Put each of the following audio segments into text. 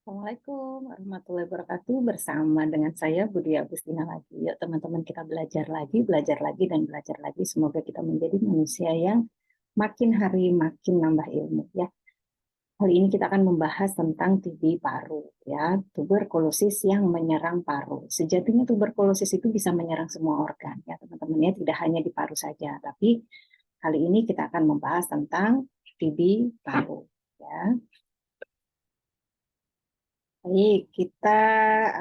Assalamualaikum warahmatullahi wabarakatuh. Bersama dengan saya Budi Agustina lagi. Yuk teman-teman kita belajar lagi dan belajar lagi. Semoga kita menjadi manusia yang makin hari makin nambah ilmu ya. Kali ini kita akan membahas tentang TB paru ya, tuberkulosis yang menyerang paru. Sejatinya tuberkulosis itu bisa menyerang semua organ ya teman-teman ya, tidak hanya di paru saja. Tapi kali ini kita akan membahas tentang TB paru ya. Baik, kita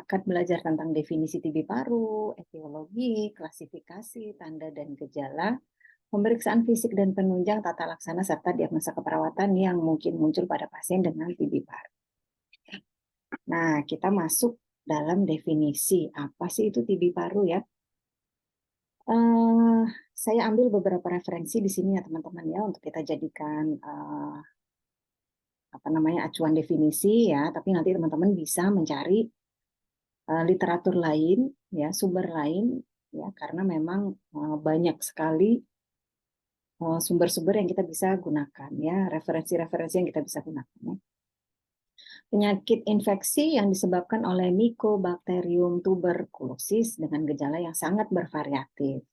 akan belajar tentang definisi TB paru, etiologi, klasifikasi, tanda dan gejala, pemeriksaan fisik dan penunjang tata laksana serta diagnosa keperawatan yang mungkin muncul pada pasien dengan TB paru. Nah, kita masuk dalam definisi apa sih itu TB paru ya. Saya ambil beberapa referensi di sini ya teman-teman ya untuk kita jadikan acuan definisi ya. Tapi nanti teman-teman bisa mencari literatur lain, ya sumber lain, ya karena memang banyak sekali sumber-sumber yang kita bisa gunakan, ya referensi-referensi yang kita bisa gunakan. Ya. Penyakit infeksi yang disebabkan oleh Mycobacterium tuberculosis dengan gejala yang sangat bervariatif.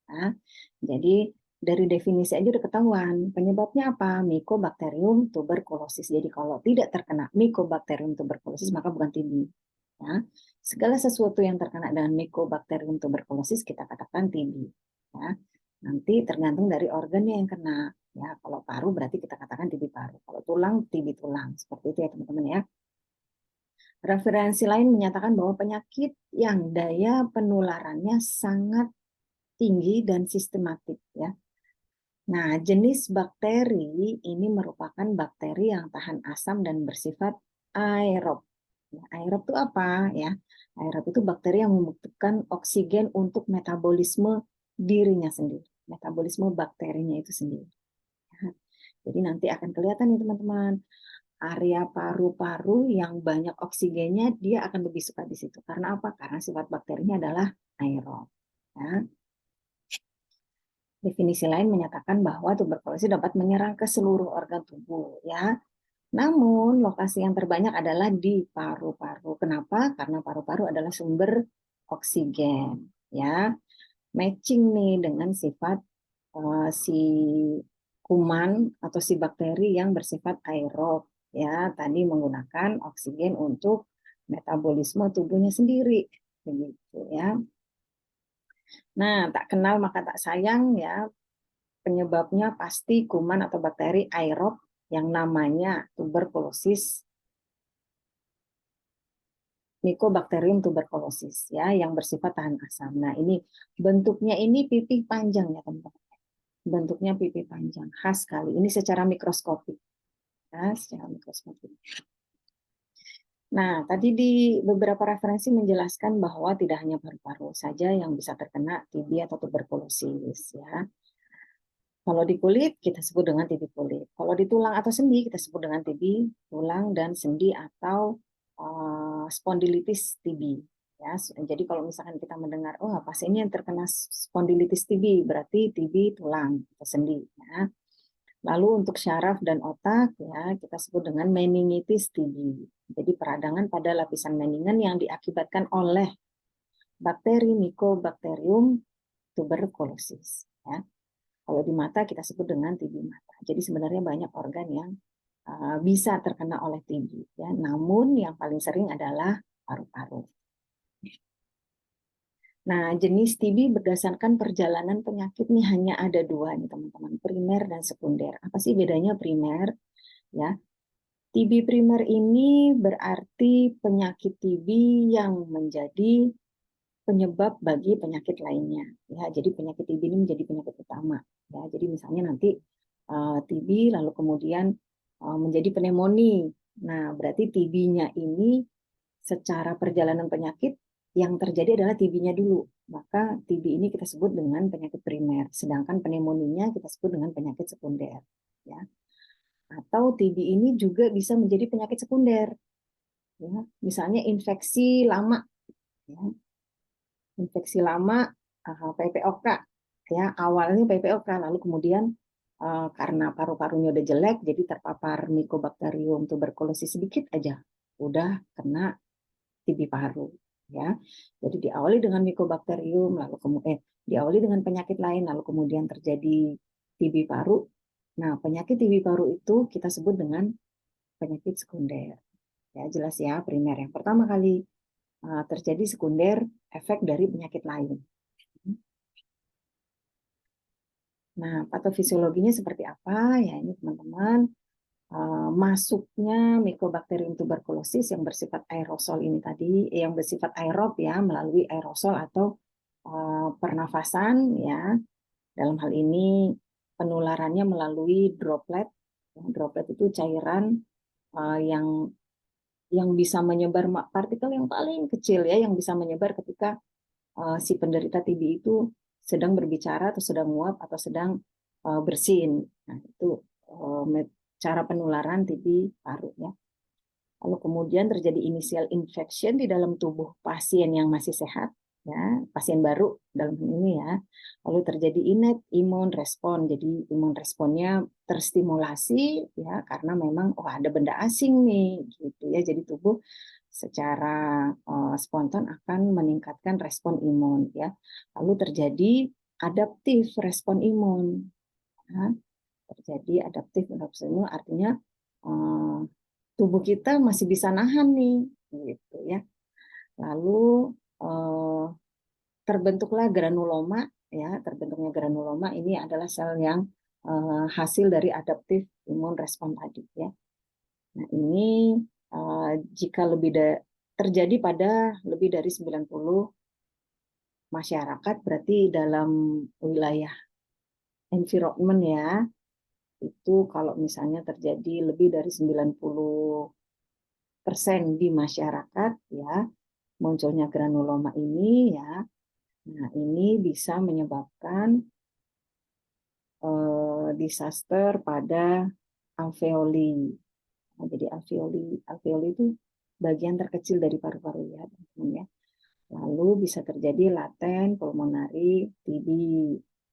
Ya. Jadi dari definisi aja udah ketahuan penyebabnya apa, Mycobacterium tuberculosis. Jadi kalau tidak terkena Mycobacterium tuberculosis maka bukan TB. Ya. Segala sesuatu yang terkena dengan Mycobacterium tuberculosis kita katakan TB. Ya. Nanti tergantung dari organnya yang kena. Ya, kalau paru berarti kita katakan TB paru. Kalau tulang, TB tulang. Seperti itu ya teman-teman ya. Referensi lain menyatakan bahwa penyakit yang daya penularannya sangat tinggi dan sistematik ya. Nah, jenis bakteri ini merupakan bakteri yang tahan asam dan bersifat aerob. Aerob itu apa ya? Aerob itu bakteri yang membutuhkan oksigen untuk metabolisme dirinya sendiri, metabolisme bakterinya itu sendiri. Jadi nanti akan kelihatan nih teman-teman, area paru-paru yang banyak oksigennya dia akan lebih suka di situ. Karena apa? Karena sifat bakterinya adalah aerob. Ya. Definisi lain menyatakan bahwa tuberkulosis dapat menyerang ke seluruh organ tubuh. Ya. Namun lokasi yang terbanyak adalah di paru-paru. Kenapa? Karena paru-paru adalah sumber oksigen, ya. Matching nih dengan sifat si kuman atau si bakteri yang bersifat aerob, ya. Tadi menggunakan oksigen untuk metabolisme tubuhnya sendiri, begitu ya. Nah, tak kenal maka tak sayang ya. Penyebabnya pasti kuman atau bakteri aerob yang namanya tuberkulosis, Mycobacterium tuberculosis ya, yang bersifat tahan asam. Nah, ini bentuknya ini pipih panjang ya, teman-teman. Bentuknya pipih panjang, khas sekali. Ini secara mikroskopik. Ya, secara mikroskopik. Nah, tadi di beberapa referensi menjelaskan bahwa tidak hanya paru-paru saja yang bisa terkena TB atau tuberkulosis ya. Kalau di kulit kita sebut dengan TB kulit. Kalau di tulang atau sendi kita sebut dengan TB tulang dan sendi atau spondilitis TB. Ya, jadi kalau misalkan kita mendengar, oh pasiennya yang terkena spondilitis TB, berarti TB tulang atau sendi. Ya. Lalu untuk syaraf dan otak, ya kita sebut dengan meningitis TB. Jadi peradangan pada lapisan meningan yang diakibatkan oleh bakteri Mycobacterium tuberculosis. Ya. Kalau di mata kita sebut dengan TB mata. Jadi sebenarnya banyak organ yang bisa terkena oleh TB. Ya. Namun yang paling sering adalah paru-paru. Nah, jenis TB berdasarkan perjalanan penyakit nih hanya ada dua nih teman-teman, primer dan sekunder. Apa sih bedanya primer? Ya, TB primer ini berarti penyakit TB yang menjadi penyebab bagi penyakit lainnya. Ya, jadi penyakit TB ini menjadi penyakit utama. Ya, jadi misalnya nanti TB lalu kemudian menjadi pneumonia. Nah, berarti TB-nya ini secara perjalanan penyakit yang terjadi adalah TB-nya dulu. Maka TB ini kita sebut dengan penyakit primer, sedangkan pneumonia kita sebut dengan penyakit sekunder. Ya. Atau TB ini juga bisa menjadi penyakit sekunder. Ya. Misalnya infeksi lama. Ya. Infeksi lama PPOK. Ya, awalnya PPOK, lalu kemudian karena paru-parunya udah jelek, jadi terpapar Mycobacterium tuberculosis sedikit aja, udah kena TB paru, ya. Jadi diawali dengan Mycobacterium, lalu kemudian diawali dengan penyakit lain, lalu kemudian terjadi TB paru. Nah, penyakit TB paru itu kita sebut dengan penyakit sekunder. Ya, jelas ya, primer yang pertama kali terjadi sekunder efek dari penyakit lain. Nah, patofisiologinya seperti apa? Ya, ini teman-teman, masuknya Mycobacterium tuberculosis yang bersifat aerosol ini tadi, yang bersifat aerob ya, melalui aerosol atau pernafasan ya. Dalam hal ini penularannya melalui droplet. Droplet itu cairan yang bisa menyebar, partikel yang paling kecil ya, yang bisa menyebar ketika si penderita TB itu sedang berbicara atau sedang nguap atau sedang bersin. Nah, itu cara penularan TB paru ya. Lalu kemudian terjadi initial infection di dalam tubuh pasien yang masih sehat, ya, pasien baru dalam ini ya. Lalu terjadi innate immune response. Jadi imun responnya terstimulasi ya karena memang ada benda asing nih gitu ya. Jadi tubuh secara spontan akan meningkatkan respon imun ya. Lalu terjadi adaptif respon imun. Ya. Terjadi adaptif respon imun artinya tubuh kita masih bisa nahan nih gitu ya. Lalu terbentuklah granuloma ya. Terbentuknya granuloma ini adalah sel yang hasil dari adaptif imun respon tadi ya. Nah, ini jika terjadi pada lebih dari 90 masyarakat, berarti dalam wilayah environment ya, itu kalau misalnya terjadi lebih dari 90% di masyarakat ya, munculnya granuloma ini ya. Nah, ini bisa menyebabkan disaster pada alveoli. Nah, jadi alveoli itu bagian terkecil dari paru-paru ya, teman-teman ya. Lalu bisa terjadi laten pulmonari TB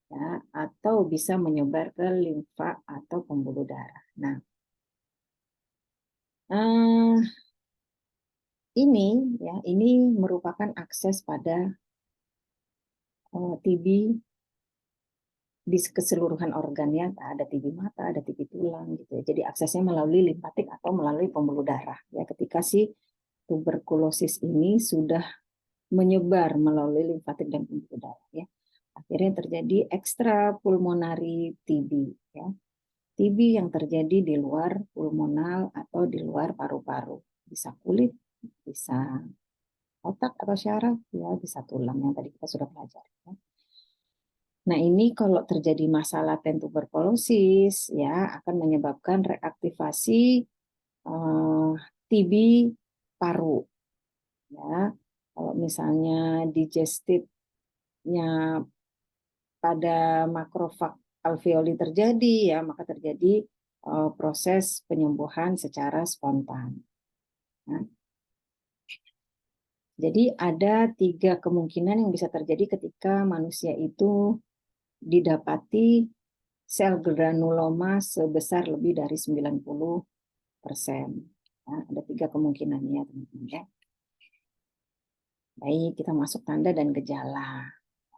ya, atau bisa menyebar ke limfa atau pembuluh darah. Nah, ini merupakan akses pada TB di keseluruhan organnya. Ada TB mata, ada TB tulang gitu ya. Jadi aksesnya melalui limfatik atau melalui pembuluh darah ya. Ketika si tuberkulosis ini sudah menyebar melalui limfatik dan pembuluh darah ya. Akhirnya terjadi ekstra pulmonari TB ya. TB yang terjadi di luar pulmonal atau di luar paru-paru. Bisa kulit, bisa otak atau syaraf ya, bisa tulang yang tadi kita sudah pelajari ya. Nah, ini kalau terjadi masalah laten tuberkulosis ya akan menyebabkan reaktivasi TB paru ya. Kalau misalnya digestidnya pada makrofag alveoli terjadi ya, maka terjadi proses penyembuhan secara spontan. Nah, jadi ada 3 kemungkinan yang bisa terjadi ketika manusia itu didapati sel granuloma sebesar lebih dari 90%. Nah, ada 3 kemungkinannya, teman-teman ya. Baik, kita masuk tanda dan gejala.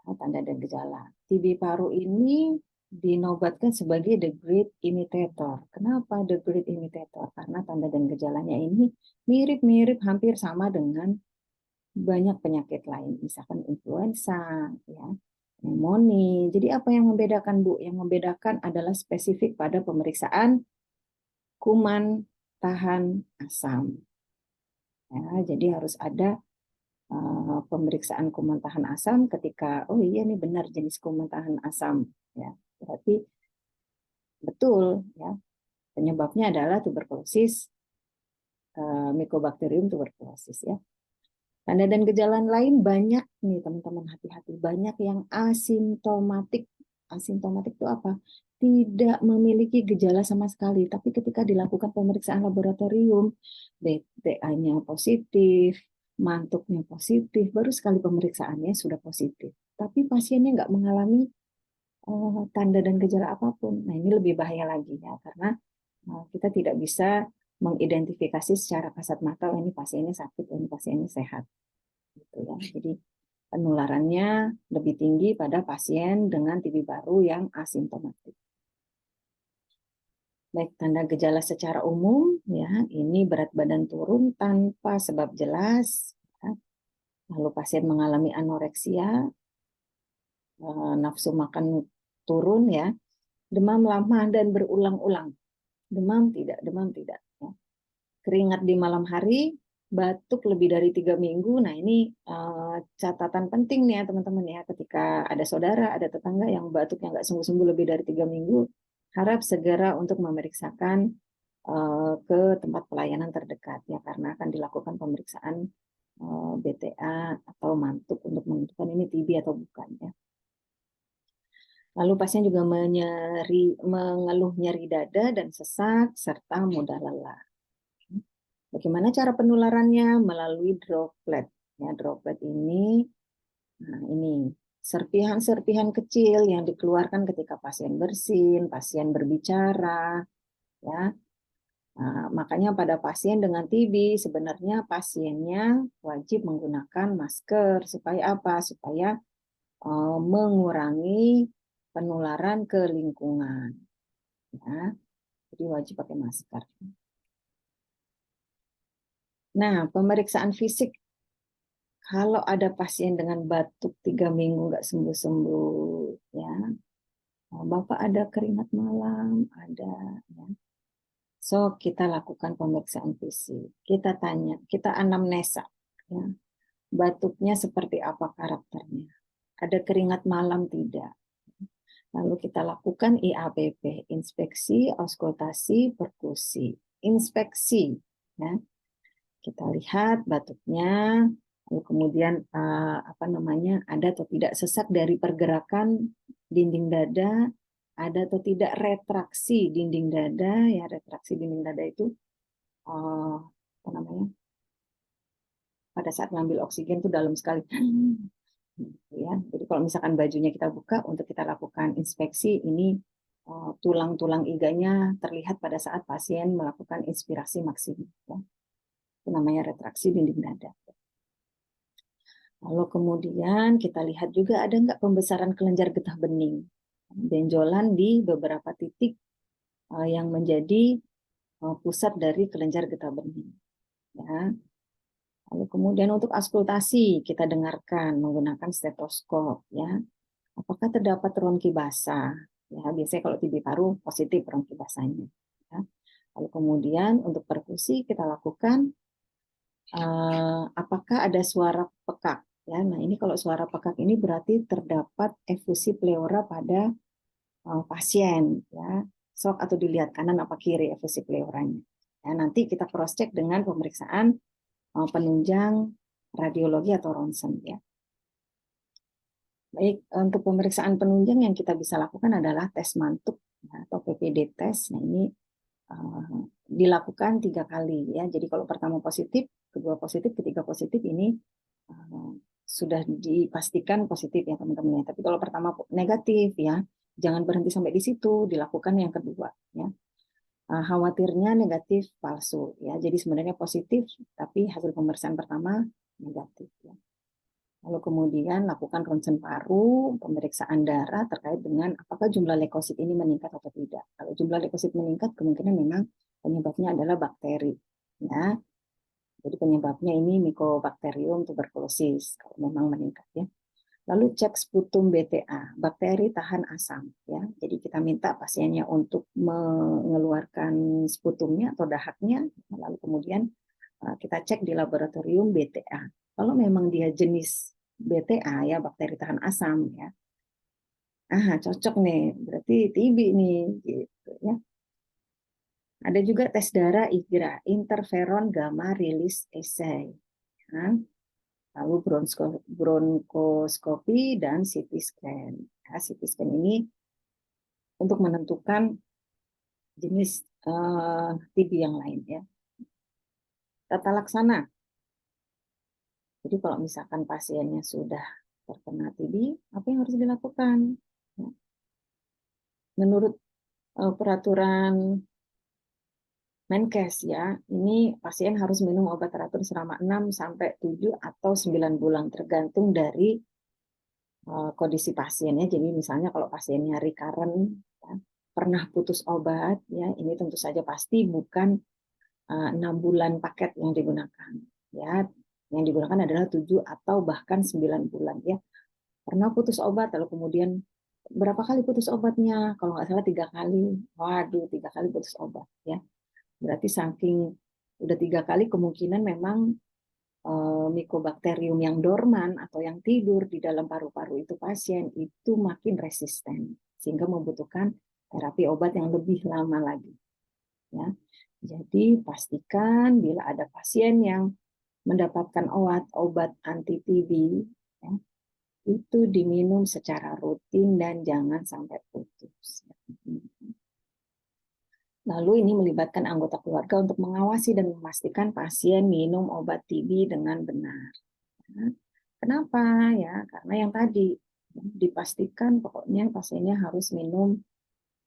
Tanda dan gejala. TB paru ini dinobatkan sebagai the great imitator. Kenapa the great imitator? Karena tanda dan gejalanya ini mirip-mirip hampir sama dengan banyak penyakit lain, misalkan influenza, ya, pneumonia. Jadi apa yang membedakan, Bu? Yang membedakan adalah spesifik pada pemeriksaan kuman tahan asam. Ya, jadi harus ada pemeriksaan kuman tahan asam ketika iya ini benar jenis kuman tahan asam ya, berarti betul ya penyebabnya adalah tuberkulosis, Mycobacterium tuberculosis ya. Tanda dan gejala lain banyak nih teman-teman, hati-hati, banyak yang asimptomatik. Asimptomatik itu apa? Tidak memiliki gejala sama sekali, tapi ketika dilakukan pemeriksaan laboratorium, BTA-nya positif, mantuknya positif, baru sekali pemeriksaannya sudah positif. Tapi pasiennya nggak mengalami tanda dan gejala apapun. Nah, ini lebih bahaya lagi ya, karena kita tidak bisa mengidentifikasi secara kasat mata, oh, ini pasiennya sakit, oh, ini pasiennya sehat. Gitu ya. Jadi penularannya lebih tinggi pada pasien dengan TB baru yang asimptomatik. Baik, tanda gejala secara umum, ya, ini berat badan turun tanpa sebab jelas, ya. Lalu pasien mengalami anoreksia, nafsu makan turun, ya, demam lama dan berulang-ulang, demam tidak, ya. Keringat di malam hari, batuk lebih dari 3 minggu. Nah, ini catatan penting nih ya teman-teman ya, ketika ada saudara, ada tetangga yang batuknya nggak sembuh-sembuh lebih dari 3 minggu, harap segera untuk memeriksakan ke tempat pelayanan terdekat ya, karena akan dilakukan pemeriksaan BTA atau mantuk untuk menentukan ini TB atau bukan ya. Lalu pasien juga mengeluh nyeri dada dan sesak serta mudah lelah. Bagaimana cara penularannya? Melalui droplet. Ya, droplet ini, nah ini serpihan-serpihan kecil yang dikeluarkan ketika pasien bersin, pasien berbicara, ya. Nah, makanya pada pasien dengan TB sebenarnya pasiennya wajib menggunakan masker supaya apa? Supaya mengurangi penularan ke lingkungan. Ya, jadi wajib pakai masker. Nah, pemeriksaan fisik kalau ada pasien dengan batuk 3 minggu nggak sembuh-sembuh, ya, Bapak ada keringat malam, ada, ya. So, kita lakukan pemeriksaan fisik. Kita tanya, kita anamnesa, ya. Batuknya seperti apa karakternya? Ada keringat malam tidak? Lalu kita lakukan IAPP, inspeksi, auskultasi, perkusi. Inspeksi, ya. Kita lihat batuknya, lalu kemudian ada atau tidak sesak dari pergerakan dinding dada, ada atau tidak retraksi dinding dada. Ya, retraksi dinding dada itu pada saat ngambil oksigen itu dalam sekali. Ya, jadi kalau misalkan bajunya kita buka untuk kita lakukan inspeksi, ini tulang-tulang iganya terlihat pada saat pasien melakukan inspirasi maksimum. Ya. Itu namanya retraksi dinding dada. Lalu kemudian kita lihat juga ada nggak pembesaran kelenjar getah bening, benjolan di beberapa titik yang menjadi pusat dari kelenjar getah bening. Ya. Lalu kemudian untuk auskultasi kita dengarkan menggunakan stetoskop. Ya, apakah terdapat ronki basah? Ya, biasanya kalau TB paru positif ronki basahnya. Ya. Lalu kemudian untuk perkusi kita lakukan apakah ada suara pekak? Ya, nah ini kalau suara pekak ini berarti terdapat efusi pleura pada pasien. Ya, sok atau dilihat kanan apa kiri efusi pleuranya. Ya, nanti kita cross check dengan pemeriksaan penunjang radiologi atau ronsen. Ya. Baik, untuk pemeriksaan penunjang yang kita bisa lakukan adalah tes mantuk ya, atau PPD tes. Nah ini dilakukan 3 kali ya. Jadi kalau pertama positif, kedua positif, ketiga positif ini sudah dipastikan positif ya teman-teman ya. Tapi kalau pertama negatif ya, jangan berhenti sampai di situ, dilakukan yang kedua ya. Khawatirnya negatif palsu ya. Jadi sebenarnya positif tapi hasil pemeriksaan pertama negatif ya. Lalu kemudian lakukan ronsen paru, pemeriksaan darah terkait dengan apakah jumlah leukosit ini meningkat atau tidak. Kalau jumlah leukosit meningkat, kemungkinan memang penyebabnya adalah bakteri. Ya, jadi penyebabnya ini Mycobacterium tuberculosis kalau memang meningkat ya. Lalu cek sputum BTA, bakteri tahan asam ya. Jadi kita minta pasiennya untuk mengeluarkan sputumnya atau dahaknya, lalu kemudian kita cek di laboratorium BTA. Kalau memang dia jenis BTA ya, bakteri tahan asam ya. Cocok nih, berarti TB nih gitu ya. Ada juga tes darah IGRA, interferon gamma release assay. Ya. Lalu bronkoskopi dan CT scan. Ya, CT scan ini untuk menentukan jenis TB yang lain ya. Tata laksana. Jadi kalau misalkan pasiennya sudah terkena TB, apa yang harus dilakukan? Menurut peraturan Menkes ya, ini pasien harus minum obat teratur selama 6 sampai 7 atau 9 bulan tergantung dari kondisi pasiennya. Jadi misalnya kalau pasiennya recurrent, ya, pernah putus obat, ya ini tentu saja pasti bukan 6 bulan paket yang digunakan. Ya, yang digunakan adalah 7 atau bahkan 9 bulan. Ya, pernah putus obat, lalu kemudian berapa kali putus obatnya? Kalau nggak salah 3 kali. Waduh, 3 kali putus obat. Ya, berarti saking udah 3 kali kemungkinan memang Mycobacterium yang dorman atau yang tidur di dalam paru-paru itu pasien itu makin resisten sehingga membutuhkan terapi obat yang lebih lama lagi. Ya, jadi pastikan bila ada pasien yang mendapatkan obat anti TB, ya, itu diminum secara rutin dan jangan sampai putus. Lalu ini melibatkan anggota keluarga untuk mengawasi dan memastikan pasien minum obat TB dengan benar. Kenapa? Ya, karena yang tadi dipastikan pokoknya pasiennya harus minum,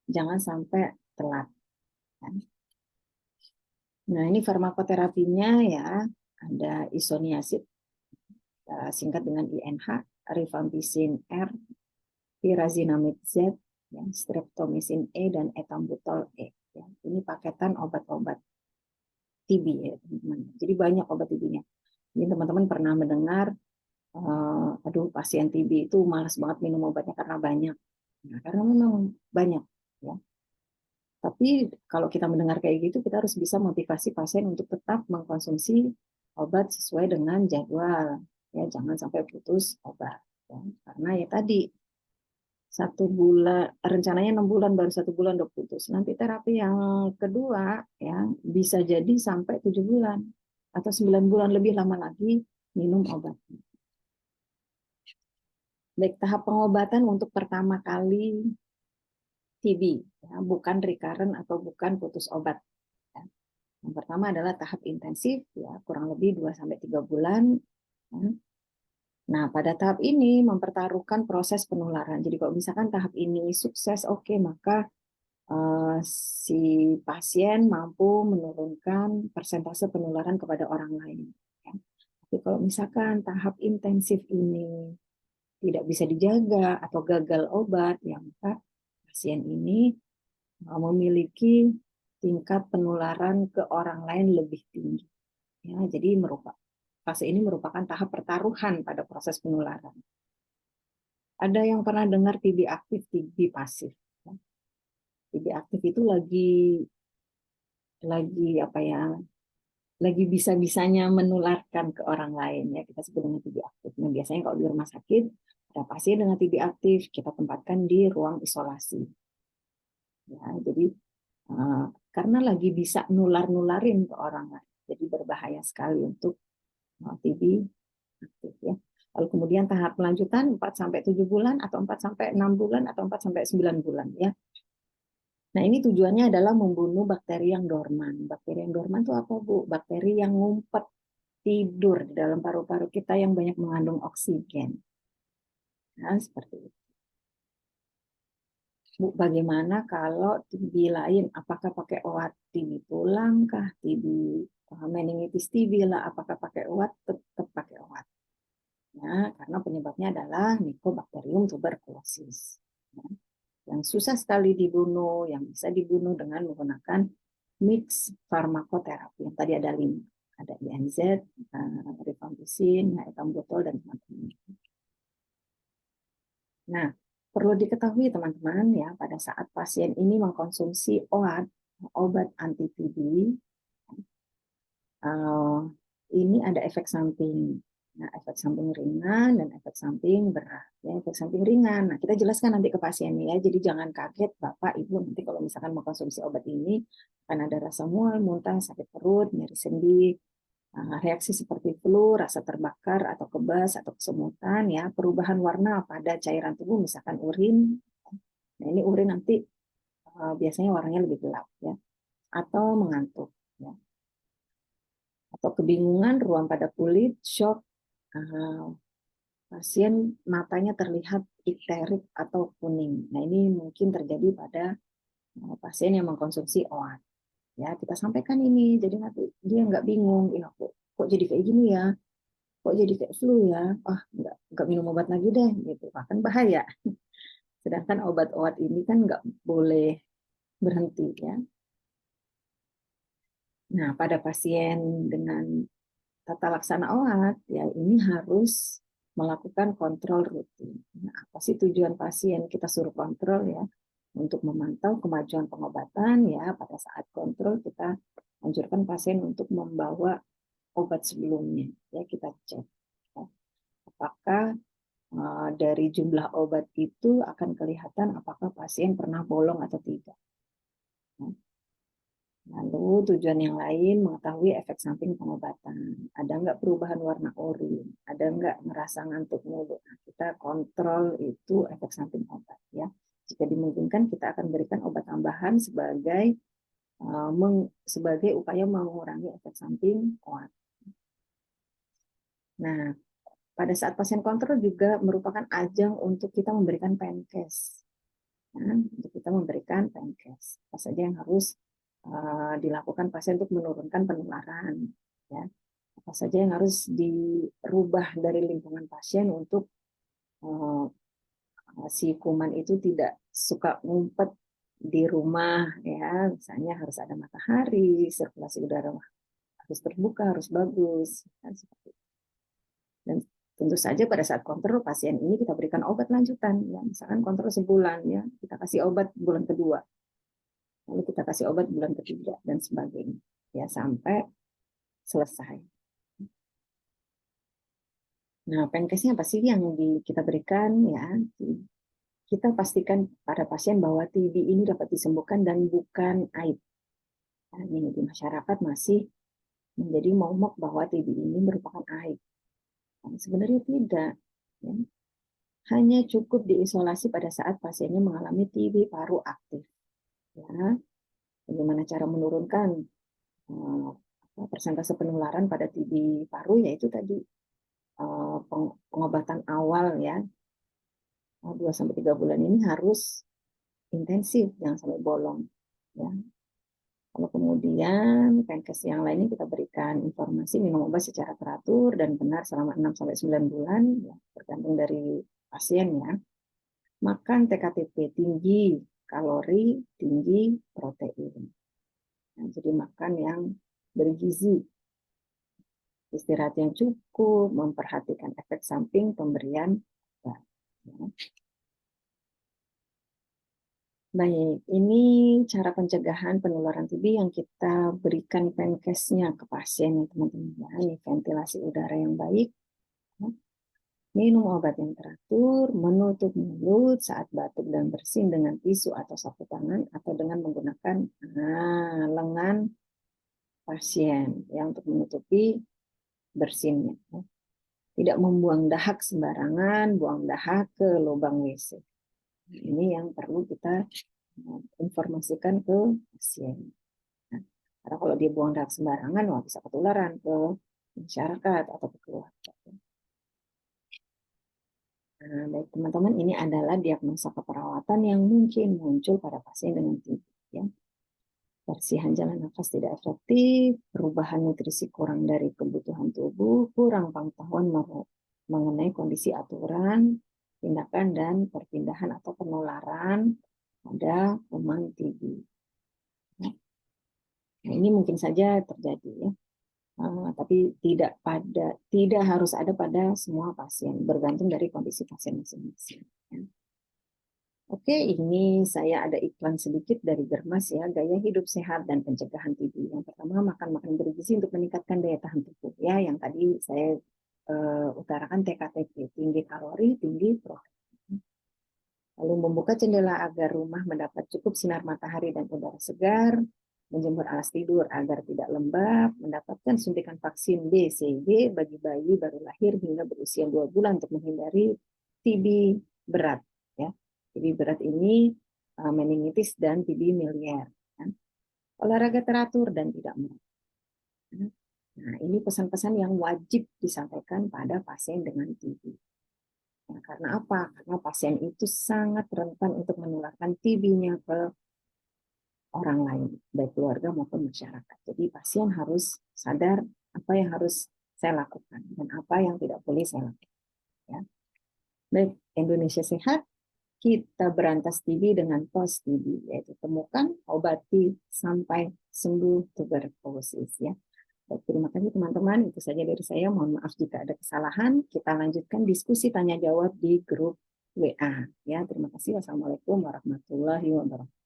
jangan sampai telat. Nah, ini farmakoterapinya ya, ada isoniazid, singkat dengan INH, rifampicin R, pyrazinamide Z, ya, streptomycin E, dan ethambutol E. Ya, ini paketan obat-obat TB ya teman-teman. Jadi banyak obat TB-nya. Ini teman-teman pernah mendengar, aduh pasien TB itu malas banget minum obatnya karena banyak. Nah, karena memang banyak. Ya. Tapi kalau kita mendengar kayak gitu, kita harus bisa motivasi pasien untuk tetap mengkonsumsi obat sesuai dengan jadwal. Ya, jangan sampai putus obat. Ya. Karena ya tadi 1 bulan, rencananya 6 bulan, baru 1 bulan udah putus. Nanti terapi yang kedua ya bisa jadi sampai 7 bulan atau 9 bulan lebih lama lagi minum obat. Baik, tahap pengobatan untuk pertama kali TB, ya, bukan recurrent atau bukan putus obat. Ya. Yang pertama adalah tahap intensif, ya, kurang lebih 2-3 bulan. Ya. Nah, pada tahap ini mempertaruhkan proses penularan. Jadi kalau misalkan tahap ini sukses, oke, maka si pasien mampu menurunkan persentase penularan kepada orang lain. Ya. Tapi kalau misalkan tahap intensif ini tidak bisa dijaga atau gagal obat, ya maka pasien ini memiliki tingkat penularan ke orang lain lebih tinggi. Ya, jadi fase ini merupakan tahap pertaruhan pada proses penularan. Ada yang pernah dengar TB aktif, TB pasif? TB aktif itu lagi apa ya? Lagi bisa-bisanya menularkan ke orang lain, ya kita sebut dengan TB aktif. Nah, biasanya kalau di rumah sakit ada pasien dengan TB aktif, kita tempatkan di ruang isolasi. Ya, jadi karena lagi bisa nular-nularin ke orang lain, jadi berbahaya sekali untuk TB aktif ya. Lalu kemudian tahap lanjutan 4-7 bulan atau 4-6 bulan atau 4-9 bulan ya. Nah, ini tujuannya adalah membunuh bakteri yang dorman. Bakteri yang dorman itu apa, Bu? Bakteri yang ngumpet tidur di dalam paru-paru kita yang banyak mengandung oksigen. Nah, seperti itu. Bu, bagaimana kalau TB lain? Apakah pakai obat TB tulang kah? TB meningitis TB lah, apakah pakai obat? Tetap pakai obat. Ya, karena penyebabnya adalah Mycobacterium tuberculosis. Ya, yang susah sekali dibunuh, yang bisa dibunuh dengan menggunakan mix farmakoterapi. Yang tadi ada 5. Ada INZ, rifampicin, ethambutol, dan teman-teman. Nah, perlu diketahui teman-teman ya, pada saat pasien ini mengkonsumsi obat anti TB, ini ada efek samping. Nah, efek samping ringan dan efek samping berat. Ya, efek samping ringan. Nah, kita jelaskan nanti ke pasiennya ya. Jadi jangan kaget Bapak, Ibu nanti kalau misalkan mengkonsumsi obat ini akan ada rasa mual, muntah, sakit perut, nyeri sendi, reaksi seperti flu, rasa terbakar atau kebas atau kesemutan ya, perubahan warna pada cairan tubuh misalkan urin. Nah, ini urin nanti biasanya warnanya lebih gelap ya. Atau mengantuk ya. Atau kebingungan, ruam pada kulit, shock, pasien matanya terlihat ikterik atau kuning. Nah, ini mungkin terjadi pada pasien yang mengkonsumsi OAT. Ya, kita sampaikan ini, jadi nanti dia nggak bingung, ya kok jadi kayak gini ya, kok jadi kayak flu ya, nggak minum obat lagi deh, gitu. Bahkan bahaya. Sedangkan obat-obat ini kan nggak boleh berhenti ya. Nah, pada pasien dengan tata laksana OAT, ya ini harus melakukan kontrol rutin. Nah, apa sih tujuan pasien? Kita suruh kontrol ya, untuk memantau kemajuan pengobatan ya. Pada saat kontrol kita anjurkan pasien untuk membawa obat sebelumnya. Ya, kita cek ya, apakah dari jumlah obat itu akan kelihatan apakah pasien pernah bolong atau tidak. Ya. Lalu tujuan yang lain mengetahui efek samping pengobatan. Ada nggak perubahan warna urin? Ada nggak merasa ngantuk mulu? Nah, kita kontrol itu efek samping obat ya. Jika dimungkinkan kita akan berikan obat tambahan sebagai upaya mengurangi efek samping obat. Nah, pada saat pasien kontrol juga merupakan ajang untuk kita memberikan penkes. Nah, untuk kita memberikan penkes. Apa saja yang harus dilakukan pasien untuk menurunkan penularan. Ya. Apa saja yang harus dirubah dari lingkungan pasien untuk si kuman itu tidak suka ngumpet di rumah. Ya. Misalnya harus ada matahari, sirkulasi udara harus terbuka, harus bagus. Kan, seperti itu. Dan tentu saja pada saat kontrol pasien ini kita berikan obat lanjutan, ya misalkan kontrol sebulan, ya kita kasih obat bulan kedua, lalu kita kasih obat bulan ketiga dan sebagainya, ya sampai selesai. Nah, penkesnya apa sih yang kita berikan? Ya, kita pastikan pada pasien bahwa TB ini dapat disembuhkan dan bukan aib. Nah, ini di masyarakat masih menjadi momok bahwa TB ini merupakan aib. Nah, sebenarnya tidak. Ya. Hanya cukup diisolasi pada saat pasiennya mengalami TB paru aktif. Ya, bagaimana cara menurunkan persentase penularan pada TB paru, yaitu tadi pengobatan awal ya 2-3 bulan ini harus intensif, jangan sampai bolong ya. Kalau kemudian penkes yang lainnya kita berikan informasi minum obat secara teratur dan benar selama 6-9 bulan ya, tergantung dari pasien ya. Makan TKTP tinggi kalori, tinggi protein. Nah, jadi makan yang bergizi, istirahat yang cukup, memperhatikan efek samping pemberian obat. Ya. Baik, ini cara pencegahan penularan TB yang kita berikan penkesnya ke pasien ya teman-teman. Ya, ini ventilasi udara yang baik, ya. Minum obat yang teratur, menutup mulut saat batuk dan bersin dengan tisu atau sapu tangan atau dengan menggunakan lengan pasien ya untuk menutupi bersinnya. Ya. Tidak membuang dahak sembarangan, buang dahak ke lubang WC. Ini yang perlu kita informasikan ke pasien. Nah, karena kalau dia buang dahak sembarangan, bisa ketularan ke masyarakat atau ke keluarga. Nah, baik teman-teman, ini adalah diagnosa keperawatan yang mungkin muncul pada pasien dengan TB. Ya. Persihan jalan nafas tidak efektif, perubahan nutrisi kurang dari kebutuhan tubuh, kurang pengetahuan mengenai kondisi aturan, tindakan dan perpindahan atau penularan pada kuman TB. Nah, ini mungkin saja terjadi ya. Tapi tidak harus ada pada semua pasien, bergantung dari kondisi pasien masing-masing. Ya. Oke, ini saya ada iklan sedikit dari Germas ya, gaya hidup sehat dan pencegahan TB. Yang pertama, makan makanan bergizi untuk meningkatkan daya tahan tubuh ya. Yang tadi saya utarakan TKTP, tinggi kalori, tinggi protein. Lalu membuka jendela agar rumah mendapat cukup sinar matahari dan udara segar, menjemur alas tidur agar tidak lembab, mendapatkan suntikan vaksin BCG bagi bayi baru lahir hingga berusia 2 bulan untuk menghindari TB berat. Ya. TB berat ini meningitis dan TB miliar. Ya. Olahraga teratur dan tidak merokok. Nah, ini pesan-pesan yang wajib disampaikan pada pasien dengan TB. Ya, karena apa? Karena pasien itu sangat rentan untuk menularkan TB-nya ke orang lain, baik keluarga maupun masyarakat. Jadi pasien harus sadar apa yang harus saya lakukan dan apa yang tidak boleh saya lakukan. Ya. Baik, Indonesia Sehat, kita berantas TB dengan pos TB, yaitu temukan, obati, sampai sembuh tuberkulosis. Ya. Baik, terima kasih teman-teman. Itu saja dari saya. Mohon maaf jika ada kesalahan. Kita lanjutkan diskusi tanya jawab di grup WA. Ya, terima kasih. Wassalamualaikum warahmatullahi wabarakatuh.